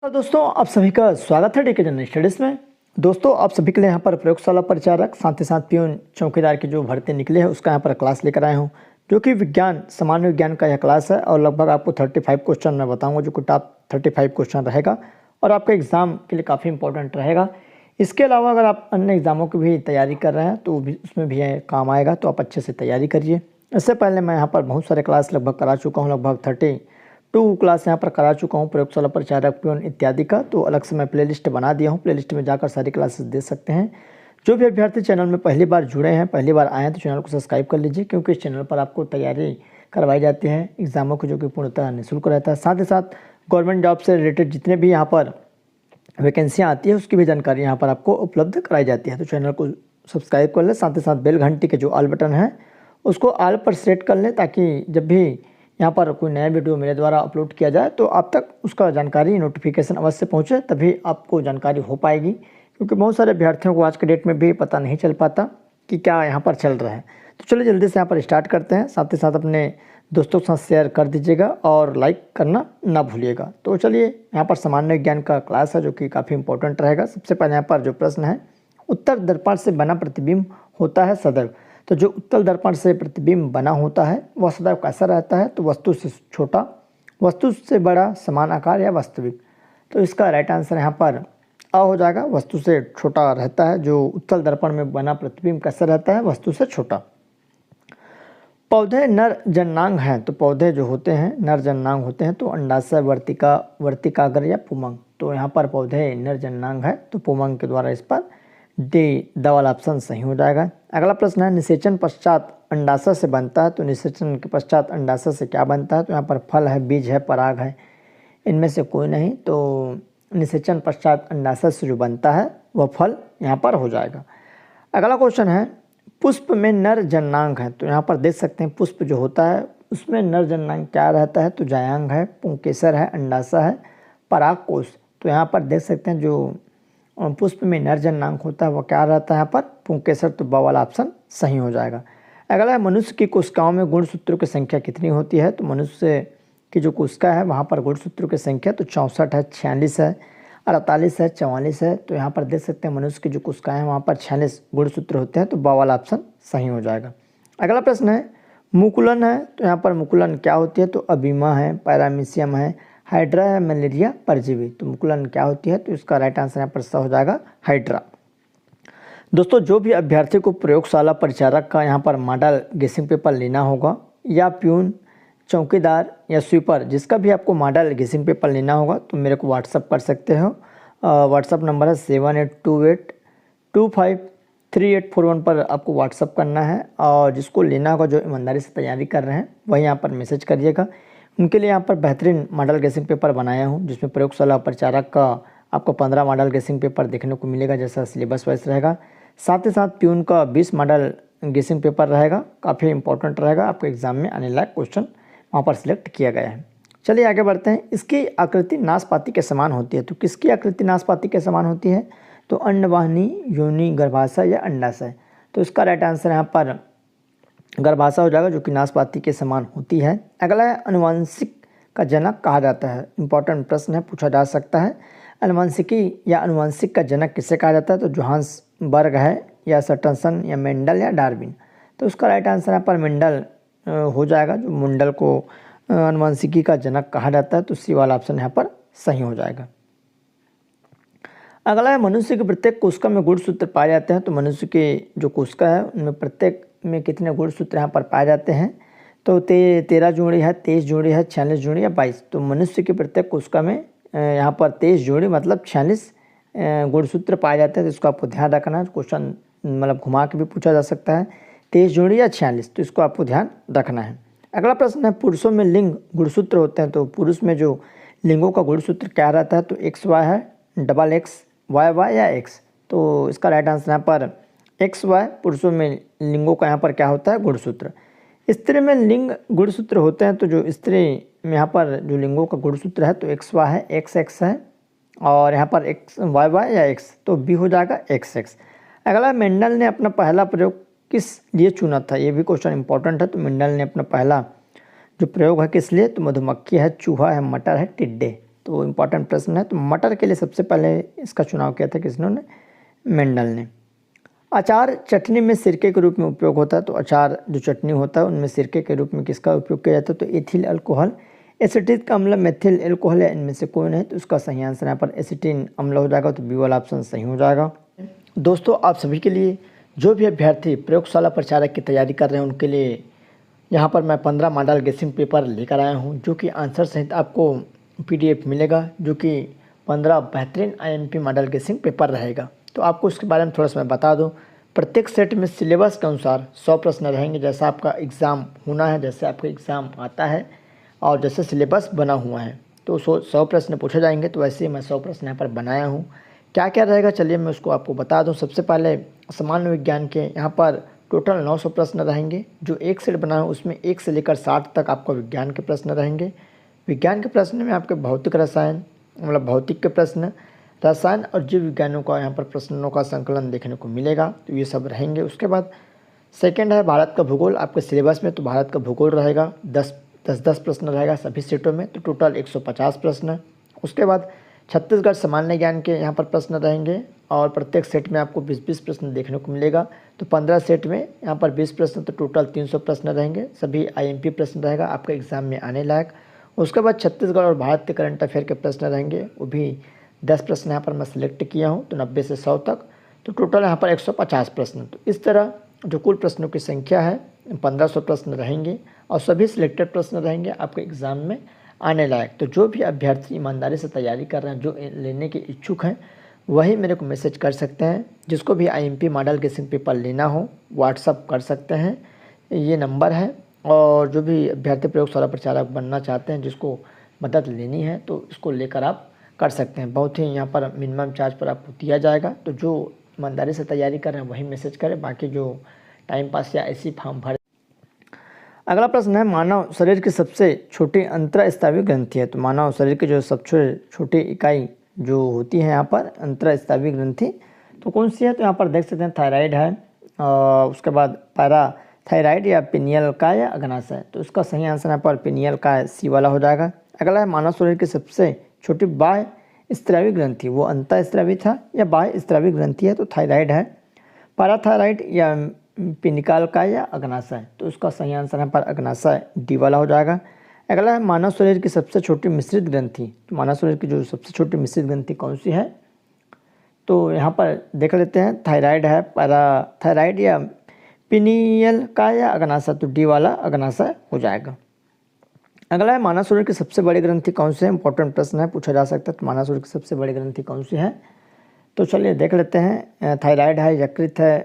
तो दोस्तों आप सभी का स्वागत है डीके जनरल स्टडीज़ में। दोस्तों आप सभी के लिए यहाँ पर प्रयोगशाला परिचारक साथ ही साथ प्यून चौकीदार की जो भर्ती निकली है उसका यहाँ पर क्लास लेकर आया हूँ, जो कि विज्ञान सामान्य विज्ञान का यह क्लास है और लगभग आपको 35 क्वेश्चन मैं बताऊँगा जो कि टॉप 35 क्वेश्चन रहेगा और आपके एग्ज़ाम के लिए काफ़ी इंपॉर्टेंट रहेगा। इसके अलावा अगर आप अन्य एग्ज़ामों की भी तैयारी कर रहे हैं तो भी उसमें भी काम आएगा, तो आप अच्छे से तैयारी करिए। इससे पहले मैं यहाँ पर बहुत सारे क्लास लगभग करा चुका हूँ, लगभग 32 क्लास यहाँ पर करा चुका हूँ प्रयोगशाला परिचारक प्यून इत्यादि का। तो अलग से मैं प्लेलिस्ट बना दिया हूँ, प्लेलिस्ट में जाकर सारी क्लासेस दे सकते हैं। जो भी अभ्यर्थी चैनल में पहली बार जुड़े हैं, पहली बार आए हैं, तो चैनल को सब्सक्राइब कर लीजिए, क्योंकि इस चैनल पर आपको तैयारी करवाई जाती है एग्ज़ामों की, जो कि पूर्णतः निःशुल्क रहता है। साथ ही साथ गवर्नमेंट जॉब से रिलेटेड जितने भी यहाँ पर वैकेंसियाँ आती है उसकी भी जानकारी यहाँ पर आपको उपलब्ध कराई जाती है। तो चैनल को सब्सक्राइब कर लें, साथ ही साथ बेल घंटी के जो ऑल बटन है उसको ऑल पर सेट कर लें, ताकि जब भी यहाँ पर कोई नया वीडियो मेरे द्वारा अपलोड किया जाए तो आप तक उसका जानकारी नोटिफिकेशन अवश्य पहुँचे, तभी आपको जानकारी हो पाएगी। क्योंकि बहुत सारे अभ्यर्थियों को आज के डेट में भी पता नहीं चल पाता कि क्या यहाँ पर चल रहा है। तो चलिए जल्दी से यहाँ पर स्टार्ट करते हैं। साथ ही साथ अपने दोस्तों के साथ शेयर कर दीजिएगा और लाइक करना ना भूलिएगा। तो चलिए यहाँ पर सामान्य विज्ञान का क्लास है जो कि काफ़ी इंपॉर्टेंट रहेगा। सबसे पहले यहाँ पर जो प्रश्न है, उत्तर दर्पण से बना प्रतिबिंब होता है सदैव। तो जो उत्तल दर्पण से प्रतिबिंब बना होता है वह सदैव कैसा रहता है? तो वस्तु से छोटा, वस्तु से बड़ा, समान आकार या वास्तविक। तो इसका राइट आंसर यहाँ पर आ हो जाएगा, वस्तु से छोटा रहता है। जो उत्तल दर्पण में बना प्रतिबिंब कैसा रहता है? वस्तु से छोटा। पौधे नर जननांग हैं, तो पौधे जो होते हैं नर जननांग होते हैं। तो अंडाशय, वर्तिकाग्र या पुमंग। तो यहाँ पर पौधे नर जननांग है, तो पुमंग के द्वारा इस पर डी वाला ऑप्शन सही हो जाएगा। अगला प्रश्न है, निषेचन पश्चात अंडाशय से बनता है। तो निषेचन के पश्चात अंडाशय से क्या बनता है? तो यहाँ पर फल है, बीज है, पराग है, इनमें से कोई नहीं। तो निषेचन पश्चात अंडाशय से जो बनता है वह फल यहाँ पर हो जाएगा। अगला क्वेश्चन है, पुष्प में नर जननांग है। तो यहाँ पर देख सकते हैं पुष्प जो होता है उसमें नर जननांग क्या रहता है? तो जायांग है, पुंकेसर है, अंडाशय है, परागकोश। तो यहाँ पर देख सकते हैं जो पुष्प में नर जननांग होता है वह क्या रहता है? यहाँ पर पुंकेसर। तो ब वाला ऑप्शन सही हो जाएगा। अगला है, मनुष्य की कोशिकाओं में गुणसूत्रों की संख्या कितनी होती है? तो मनुष्य की जो कोशिका है वहाँ पर गुणसूत्रों की संख्या तो 64 है, 46 है, 48 है, 44 है। तो यहाँ पर देख सकते हैं मनुष्य की जो कोशिकाएं हैं वहाँ पर 46 गुणसूत्र होते हैं। तो ब वाला ऑप्शन सही हो जाएगा। अगला प्रश्न है, मुकुलन है। तो यहाँ पर मुकुलन क्या होती है? तो अबीमा है, पैरामीशियम है, हाइड्रा है, मलेरिया परजीवी। तो मुकुलन क्या होती है? तो इसका राइट आंसर यहाँ पर सही हो जाएगा, हाइड्रा। दोस्तों जो भी अभ्यर्थी को प्रयोगशाला परिचारक का यहाँ पर मॉडल गेसिंग पेपर लेना होगा, या प्यून चौकीदार या स्वीपर, जिसका भी आपको मॉडल गेसिंग पेपर लेना होगा, तो मेरे को व्हाट्सअप कर सकते हो। व्हाट्सअप नंबर है 7828253841 पर आपको व्हाट्सअप करना है। और जिसको लेना होगा, जो ईमानदारी से तैयारी कर रहे हैं, वही यहाँ पर मैसेज करिएगा। उनके लिए यहाँ पर बेहतरीन मॉडल गेसिंग पेपर बनाया हूँ, जिसमें प्रयोगशाला परिचारक का आपको 15 मॉडल गेसिंग पेपर देखने को मिलेगा, जैसा सिलेबस वाइज रहेगा। साथ ही साथ प्यून का 20 मॉडल गेसिंग पेपर रहेगा, काफ़ी इंपॉर्टेंट रहेगा, आपके एग्जाम में आने लायक क्वेश्चन वहाँ पर सिलेक्ट किया गया है। चलिए आगे बढ़ते हैं। इसकी आकृति नाशपाती के समान होती है। तो किसकी आकृति नाशपाती के समान होती है? तो अंडवाहिनी, योनि, गर्भाशय या अंडाशय। तो इसका राइट आंसर यहाँ पर गर्भाशय हो जाएगा, जो कि नाशपाती के समान होती है। अगला है, अनुवांशिक का जनक कहा जाता है। इंपॉर्टेंट प्रश्न है, पूछा जा सकता है। अनुवांशिकी या अनुवांशिक का जनक किसे कहा जाता है? तो जोहान्सबर्ग है, या सटनसन, या मेंडल, या डार्विन। तो उसका राइट आंसर यहाँ पर मेंडल हो जाएगा, जो मुंडल को अनुवांशिकी का जनक कहा जाता है। तो सी वाला ऑप्शन यहाँ पर सही हो जाएगा। अगला है, मनुष्य के प्रत्येक कोशिका में गुणसूत्र पाए जाते हैं। तो मनुष्य के जो कोशिका है उनमें प्रत्येक में कितने गुणसूत्र यहाँ पर पाए जाते हैं? तो 13 जोड़ी है, 23 जोड़ी है, 46 जोड़ी या 22। तो मनुष्य के प्रत्येक कोशिका में यहाँ पर 23 जोड़ी मतलब 46 गुणसूत्र पाए जाते हैं। तो इसको आपको ध्यान रखना है। क्वेश्चन मतलब घुमा के भी पूछा जा सकता है, 23 जोड़ी या 46। तो इसको आपको ध्यान रखना है। अगला प्रश्न है, पुरुषों में लिंग गुणसूत्र होते हैं। तो पुरुष में जो लिंगों का गुणसूत्र क्या रहता है? तो XY है, XX, YY या X। तो इसका राइट आंसर यहाँ पर XY पुरुषों में लिंगों का यहाँ पर क्या होता है? गुणसूत्र। स्त्री में लिंग गुणसूत्र होते हैं। तो जो स्त्री में यहाँ पर जो लिंगों का गुणसूत्र है तो XY है, XX है, और यहाँ पर YY या X। तो B हो जाएगा XX। अगला, मेंडल ने अपना पहला प्रयोग किस लिए चुना था? ये भी क्वेश्चन इंपॉर्टेंट है। तो मेंडल ने अपना पहला जो प्रयोग है किस लिए? तो मधुमक्खी है, चूहा है, मटर है, टिड्डे। तो इम्पॉर्टेंट प्रश्न है। तो मटर के लिए सबसे पहले इसका चुनाव किया था किसने? मेंडल ने। अचार चटनी में सिरके के रूप में उपयोग होता है, तो अचार जो चटनी होता है उनमें सिरके के रूप में किसका उपयोग किया जाता है? तो एथिल अल्कोहल, एसिटिक अम्ल, मेथिल अल्कोहल या इनमें से कोई नहीं, तो उसका सही आंसर यहाँ पर एसिटिन अम्ल हो जाएगा। तो बी वाला ऑप्शन सही हो जाएगा। दोस्तों आप सभी के लिए जो भी अभ्यर्थी प्रयोगशाला प्रचारक की तैयारी कर रहे हैं उनके लिए यहाँ पर मैं 15 मॉडल गेसिंग पेपर लेकर आया हूँ, जो कि आंसर सहित आपको PDF मिलेगा, जो कि 15 बेहतरीन IMP मॉडल गेसिंग पेपर रहेगा। तो आपको उसके बारे में थोड़ा सा मैं बता दूं। प्रत्येक सेट में सिलेबस के अनुसार 100 प्रश्न रहेंगे, जैसा आपका एग्ज़ाम होना है, जैसे आपका एग्ज़ाम आता है और जैसे सिलेबस बना हुआ है, तो 100 प्रश्न पूछे जाएंगे। तो वैसे ही मैं 100 प्रश्न यहाँ पर बनाया हूँ। क्या क्या रहेगा चलिए मैं उसको आपको बता दूँ। सबसे पहले सामान्य विज्ञान के यहाँ पर टोटल 900 प्रश्न रहेंगे। जो एक सेट बना है उसमें 1 से लेकर 60 तक आपको विज्ञान के प्रश्न रहेंगे। विज्ञान के प्रश्न में आपके भौतिक रसायन मतलब भौतिक के प्रश्न, रसायन और जीव विज्ञानों का यहाँ पर प्रश्नों का संकलन देखने को मिलेगा, तो ये सब रहेंगे। उसके बाद सेकंड है भारत का भूगोल। आपके सिलेबस में तो भारत का भूगोल रहेगा, 10 प्रश्न रहेगा सभी सेटों में, तो टोटल 150 प्रश्न। उसके बाद छत्तीसगढ़ सामान्य ज्ञान के यहाँ पर प्रश्न रहेंगे और प्रत्येक सेट में आपको 20-20 प्रश्न देखने को मिलेगा। तो 15 सेट में यहाँ पर 20 प्रश्न, तो टोटल 300 प्रश्न रहेंगे। सभी IMP प्रश्न रहेगा आपके एग्ज़ाम में आने लायक। उसके बाद छत्तीसगढ़ और भारत के करंट अफेयर के प्रश्न रहेंगे, वो भी 10 प्रश्न यहाँ पर मैं सिलेक्ट किया हूँ, तो 90 से 100 तक, तो टोटल यहाँ पर 150 प्रश्न। तो इस तरह जो कुल प्रश्नों की संख्या है 1500 प्रश्न रहेंगे और सभी सिलेक्टेड प्रश्न रहेंगे आपके एग्ज़ाम में आने लायक। तो जो भी अभ्यर्थी ईमानदारी से तैयारी कर रहे हैं, जो लेने के इच्छुक हैं, वही मेरे को मैसेज कर सकते हैं। जिसको भी IMP मॉडल गेसिंग पेपर लेना हो व्हाट्सअप कर सकते हैं, ये नंबर है। और जो भी अभ्यर्थी प्रयोगशाला प्रचारक बनना चाहते हैं, जिसको मदद लेनी है, तो इसको लेकर आप कर सकते हैं। बहुत ही यहाँ पर मिनिमम चार्ज पर आपको दिया जाएगा। तो जो ईमानदारी से तैयारी कर रहे हैं वही मैसेज करें, बाकी जो टाइम पास या ऐसी फॉर्म भर। अगला प्रश्न है मानव शरीर की सबसे छोटी अंतःस्रावी ग्रंथि है। तो मानव शरीर की जो सबसे छोटी इकाई जो होती है यहाँ पर अंतःस्रावी ग्रंथि, तो कौन सी है? तो यहाँ पर देख सकते हैं थायराइड है, उसके बाद पैराथायराइड या पिनियल का या अग्नाशय। तो इसका सही आंसर यहाँ पर पिनियल का सी वाला हो जाएगा। अगला है मानव शरीर की सबसे छोटी बाह्य स्रावी ग्रंथि, वो अंतःस्रावी था या बाह्य स्रावी ग्रंथि है? तो थायराइड है। पैराथायराइड या पिनिकल का या अग्नाशय, तो उसका सही आंसर यहाँ पर अग्नाशय डी वाला हो जाएगा। अगला है मानव शरीर की सबसे छोटी मिश्रित ग्रंथि। तो मानव शरीर की जो सबसे छोटी मिश्रित ग्रंथि कौन सी है? तो यहाँ पर देख लेते हैं, थायराइड है, पैराथायराइड या पिनियल का या अग्नाशय, तो डी वाला अग्नाशय हो जाएगा। अगला है मानव शरीर की सबसे बड़ी ग्रंथि कौन सी है? इंपॉर्टेंट प्रश्न है, पूछा जा सकता है। तो मानव शरीर की सबसे बड़ी ग्रंथि कौन सी है? तो चलिए देख लेते हैं, थायराइड है, यकृत है,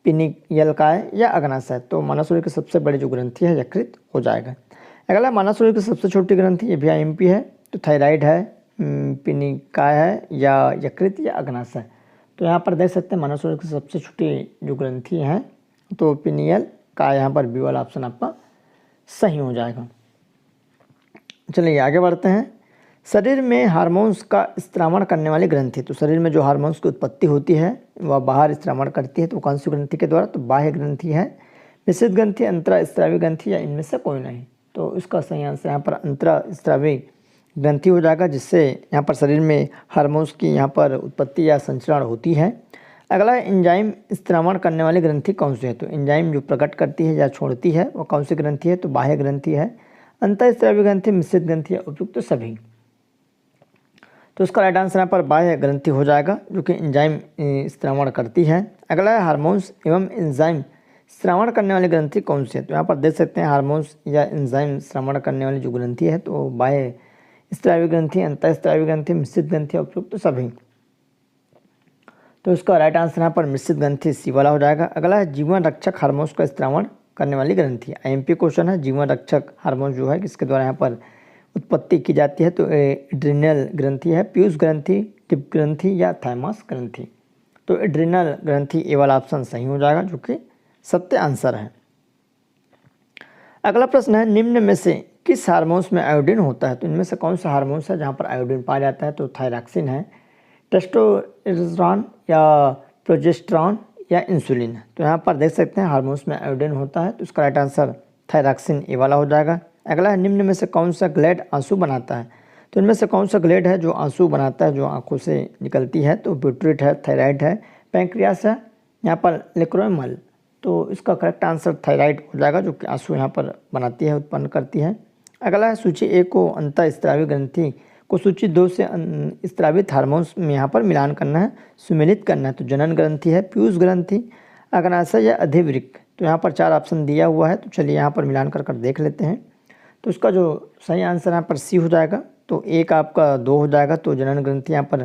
पिनियल का है या अग्नाशय। तो मानव शरीर की सबसे बड़ी जो ग्रंथि है यकृत हो जाएगा। अगला मानव शरीर की सबसे छोटी ग्रंथि, ये भी IMP है। तो थायराइड है, पिनिका है या यकृत या अग्नाशय। तो यहाँ पर देख सकते हैं मानव शरीर की सबसे छोटी जो ग्रंथि है तो पिनियल का, यहाँ पर बी वाला ऑप्शन आपका सही हो जाएगा। चलिए आगे बढ़ते हैं। शरीर में हार्मोन्स का स्त्रावण करने वाली ग्रंथि, तो शरीर में जो हार्मोन्स की उत्पत्ति होती है वह बाहर स्त्रावण करती है, तो कौन सी ग्रंथि के द्वारा? तो बाह्य ग्रंथि है, मिश्रित ग्रंथि, अंतःस्रावी ग्रंथि या इनमें से कोई नहीं। तो इसका सही आंसर यहाँ पर अंतःस्रावी ग्रंथि हो जाएगा, जिससे यहाँ पर शरीर में हार्मोन्स की यहाँ पर उत्पत्ति या संचरण होती है। अगला एंजाइम स्त्रावण करने वाली ग्रंथि कौन सी है? तो एंजाइम जो प्रकट करती है या छोड़ती है वो कौन सी ग्रंथि है? तो बाह्य ग्रंथि है, अंतःस्रावी ग्रंथि, मिश्रित ग्रंथि या उपयुक्त सभी। तो इसका राइट आंसर यहाँ पर बाह्य ग्रंथि हो जाएगा, जो कि एंजाइम स्त्रावण करती है। अगला है हार्मोन्स एवं एंजाइम स्रावण करने वाली ग्रंथि कौन सी है? तो यहाँ पर देख सकते हैं हार्मोन्स या एंजाइम श्रवण करने वाली जो ग्रंथि है तो बाह्य स्रावी ग्रंथि, अंतःस्रावी ग्रंथि, मिश्रित ग्रंथि, उपयुक्त सभी। तो इसका राइट आंसर यहाँ पर मिश्रित ग्रंथि सी वाला हो जाएगा। अगला है जीवन रक्षक हार्मोन्स का स्रावण करने वाली ग्रंथि। IMP क्वेश्चन है, जीवन रक्षक हार्मोन जो है किसके द्वारा यहाँ पर उत्पत्ति की जाती है? तो एड्रिनल ग्रंथि है, पीयूष ग्रंथि, टिप ग्रंथि या थाइमस ग्रंथि। तो एड्रिनल ग्रंथि ए वाला ऑप्शन सही हो जाएगा, जो कि सत्य आंसर है। अगला प्रश्न है निम्न में से किस हार्मोन्स में आयोडीन होता है? तो इनमें से कौन सा हार्मोन्स है जहाँ पर आयोडीन पाया जाता है? तो थायरॉक्सिन है, टेस्टोस्टेरोन या प्रोजेस्टेरॉन या इंसुलिन। तो यहाँ पर देख सकते हैं हार्मोन्स में आयोडीन होता है, तो इसका राइट आंसर थायरॉक्सिन ए वाला हो जाएगा। अगला है निम्न में से कौन सा ग्लैड आंसू बनाता है? तो इनमें से कौन सा ग्लैंड है जो आंसू बनाता है, जो आंखों से निकलती है? तो पिट्यूटरी है, थायराइड है, पैंक्रियास है, यहाँ पर लेक्रोमल। तो इसका करेक्ट आंसर थायराइड हो जाएगा, जो कि आंसू यहाँ पर बनाती है, उत्पन्न करती है। अगला है सूची ए को अंतःस्रावी ग्रंथि को सूची 2 से स्रावित हार्मोन्स में यहाँ पर मिलान करना है, सुमेलित करना है। तो जनन ग्रंथि है, पीयूष ग्रंथि, अग्नाशय या अधिवृक्क। तो यहाँ पर 4 ऑप्शन दिया हुआ है, तो चलिए यहाँ पर मिलान कर देख लेते हैं। तो इसका जो सही आंसर यहाँ पर सी हो जाएगा। तो एक आपका 2 हो जाएगा, तो जनन ग्रंथि यहाँ पर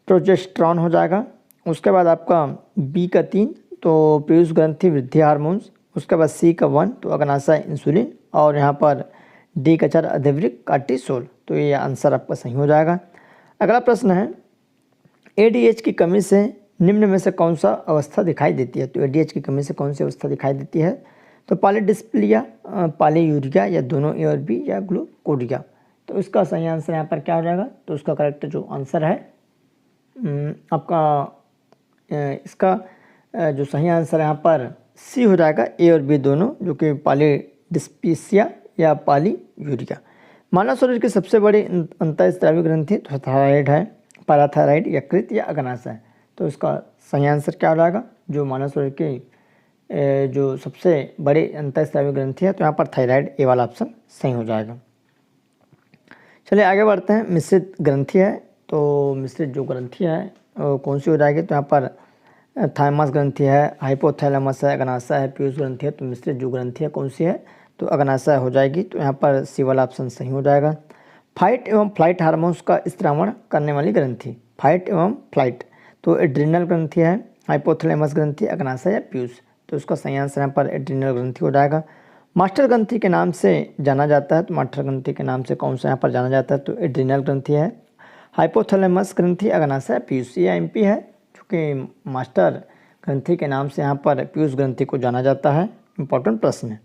प्रोजेस्टेरॉन हो जाएगा। उसके बाद आपका बी का 3 तो पीयूष ग्रंथि वृद्धि हार्मोन्स। उसके बाद सी का 1 तो अग्नाशय इंसुलिन, और यहाँ पर डी का 4 अधिवृक्क कार्टिसोल। तो ये आंसर आपका सही हो जाएगा। अगला प्रश्न है एडीएच की कमी से निम्न में से कौन सा अवस्था दिखाई देती है? तो एडीएच की कमी से कौन सी अवस्था दिखाई देती है? तो पॉलीडिस्प्लिया, पॉलीयूरिया, या दोनों ए और बी, या ग्लूकोडिया। तो इसका सही आंसर यहाँ पर क्या हो जाएगा? तो उसका करेक्ट जो आंसर है आपका इसका जो सही आंसर यहाँ पर सी हो जाएगा, ए और बी दोनों, जो कि पॉलीडिस्प्लिया या पॉलीयूरिया। मानव शरीर की सबसे बड़ी अंतःस्रावी ग्रंथि तो थायराइड है, पैराथायराइड, यकृत या अग्नाशय। तो इसका सही आंसर क्या हो जाएगा? जो मानव शरीर की जो सबसे बड़ी अंतःस्रावी ग्रंथि है, तो यहाँ पर थायराइड, ए वाला ऑप्शन सही हो जाएगा। चलिए आगे बढ़ते हैं। मिश्रित ग्रंथि है, तो मिश्रित जो ग्रंथि है कौन सी हो जाएगी? तो यहाँ पर थाइमस ग्रंथि है, हाइपोथैलेमस है, अग्नाशय है, पीयूष ग्रंथि है। तो मिश्रित जो ग्रंथि है कौन सी है? तो अग्नाशय हो जाएगी। तो यहाँ पर सी वाला ऑप्शन सही हो जाएगा। फाइट एवं फ्लाइट हार्मोन्स का स्त्रावण करने वाली ग्रंथि, फाइट एवं फ्लाइट, तो एड्रिनल ग्रंथि है, हाइपोथैलेमस ग्रंथि, अग्नाशय या पीयूष। तो उसका सही आंसर यहाँ पर एड्रिनल ग्रंथि हो जाएगा। मास्टर ग्रंथि के नाम से जाना जाता है, तो मास्टर ग्रंथि के नाम से कौन सा यहाँ पर जाना जाता है? तो एड्रिनल ग्रंथि है, हाइपोथैलेमस ग्रंथि, अग्नाशय, पीयूष। ये एमपी है, चूँकि मास्टर ग्रंथि के नाम से यहाँ पर पीयूष ग्रंथि को जाना जाता है। इंपॉर्टेंट प्रश्न है।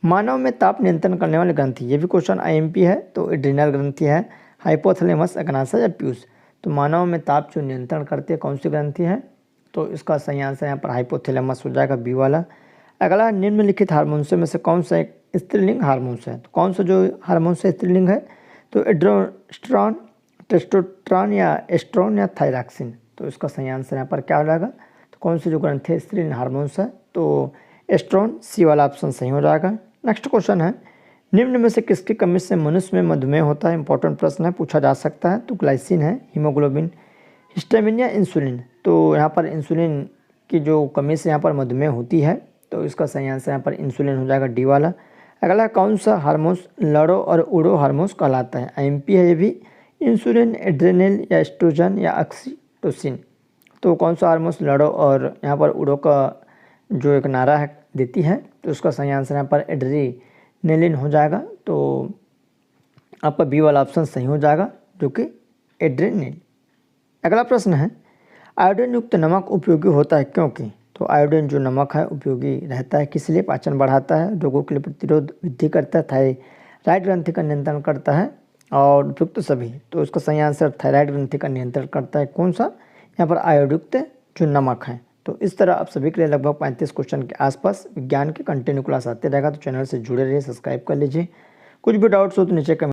मानव में ताप नियंत्रण करने वाली ग्रंथि, ये भी क्वेश्चन आईएमपी है। तो एड्रिनल ग्रंथि है, हाइपोथैलेमस, अग्नाशय या पीयूष। तो मानव में ताप जो नियंत्रण करती है कौन सी ग्रंथि है? तो इसका सही आंसर यहाँ पर हाइपोथैलेमस हो जाएगा, बी वाला। अगला निम्नलिखित हार्मोन्स में से कौन सा एक स्त्रीलिंग हार्मोन्स है? तो कौन सा जो हार्मोन्स है स्त्रीलिंग है? तो एड्रोस्टेरॉन, टेस्टोस्टेरोन, या एस्ट्रोन, या थायरॉक्सिन। तो इसका सही आंसर यहाँ पर क्या हो जाएगा? तो कौन सी जो ग्रंथि है स्त्रीलिंग हार्मोन्स है? तो एस्ट्रोन, सी वाला ऑप्शन सही हो जाएगा। नेक्स्ट क्वेश्चन है निम्न में से किसकी कमी से मनुष्य में मधुमेह होता है? इंपॉर्टेंट प्रश्न है, पूछा जा सकता है। तो ग्लाइसिन है, हीमोग्लोबिन, हिस्टामिन या इंसुलिन। तो यहाँ पर इंसुलिन की जो कमी से यहाँ पर मधुमेह होती है, तो इसका सही आंसर यहाँ पर इंसुलिन हो जाएगा, डी वाला। अगला कौन सा हार्मोन्स लड़ो और उड़ो हार्मोन्स कहलाता है? आईएमपी है ये भी। इंसुलिन, एड्रेनल, या एस्ट्रोजन, या ऑक्सीटोसिन। तो कौन सा हार्मोन्स लड़ो और यहाँ पर उड़ो का जो एक नारा है देती है? तो उसका सही आंसर यहाँ पर एड्रेनलिन हो जाएगा। तो आपका बी वाला ऑप्शन सही हो जाएगा, जो कि एड्रेनलिन। अगला प्रश्न है आयोडीन युक्त नमक उपयोगी होता है क्योंकि? तो आयोडीन जो नमक है उपयोगी रहता है किस लिए? पाचन बढ़ाता है, रोगों के लिए प्रतिरोध वृद्धि करता है, थायराइड ग्रंथि का नियंत्रण करता है, और उपयुक्त सभी। तो उसका सही आंसर थायराइड ग्रंथि का नियंत्रण करता है। कौन सा? यहाँ पर आयोडयुक्त जो नमक है। तो इस तरह आप सभी के लिए लगभग 35 क्वेश्चन के आसपास विज्ञान के कंटिन्यू क्लास आते रहेगा। तो चैनल से जुड़े रहिए, सब्सक्राइब कर लीजिए। कुछ भी डाउट्स हो तो नीचे कमेंट